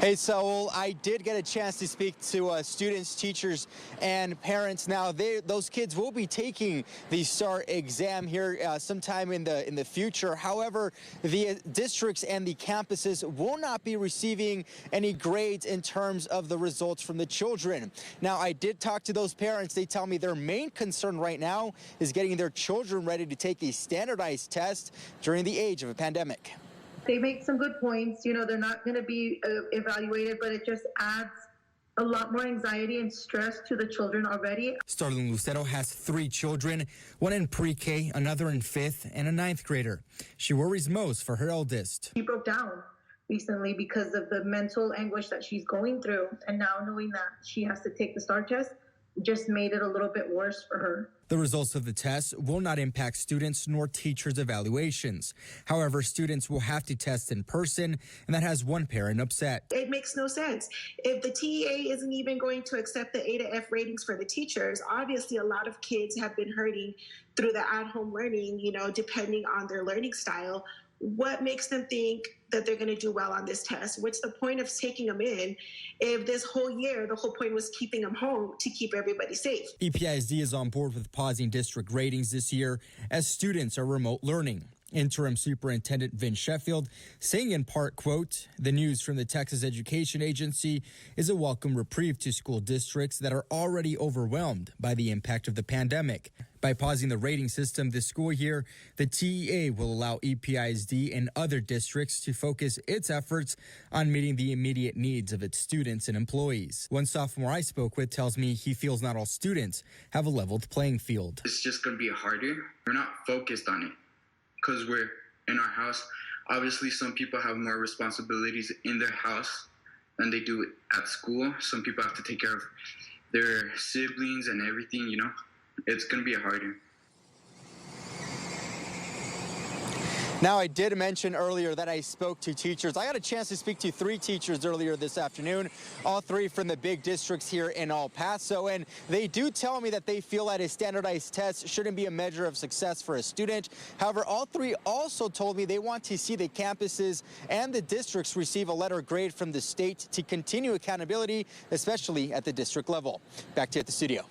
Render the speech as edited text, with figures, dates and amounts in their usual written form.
Hey, Saul, I did get a chance to speak to students, teachers, and parents. Now, those kids will be taking the STAAR exam here sometime in the future. However, the districts and the campuses will not be receiving any grades in terms of the results from the children. Now, I did talk to those parents. They tell me their main concern right now is getting their children ready to take a standardized test during the age of a pandemic. They make some good points. You know, they're not going to be evaluated, but it just adds a lot more anxiety and stress to the children already. Starling Lucero has 3 children, one in pre-K, another in 5th, and a 9th grader. She worries most for her eldest. She broke down recently because of the mental anguish that she's going through. And now knowing that she has to take the STAAR test just made it a little bit worse for her. The results of the test will not impact students nor teachers' evaluations. However, students will have to test in person, and that has one parent upset. It makes no sense. If the TEA isn't even going to accept the A to F ratings for the teachers, obviously a lot of kids have been hurting through the at-home learning, you know, depending on their learning style. What makes them think that they're going to do well on this test? What's the point of taking them in if this whole year the whole point was keeping them home to keep everybody safe? EPISD is on board with pausing district ratings this year as students are remote learning. Interim Superintendent Vince Sheffield saying in part, quote, "The news from the Texas Education Agency is a welcome reprieve to school districts that are already overwhelmed by the impact of the pandemic. By pausing the rating system this school year, the TEA will allow EPISD and other districts to focus its efforts on meeting the immediate needs of its students and employees." One sophomore I spoke with tells me he feels not all students have a leveled playing field. It's just going to be harder. We're not focused on it because we're in our house. Obviously, some people have more responsibilities in their house than they do at school. Some people have to take care of their siblings and everything, you know. It's going to be harder. Now, I did mention earlier that I spoke to teachers. I got a chance to speak to 3 teachers earlier this afternoon, all 3 from the big districts here in El Paso. And they do tell me that they feel that a standardized test shouldn't be a measure of success for a student. However, all 3 also told me they want to see the campuses and the districts receive a letter grade from the state to continue accountability, especially at the district level. Back to you at the studio.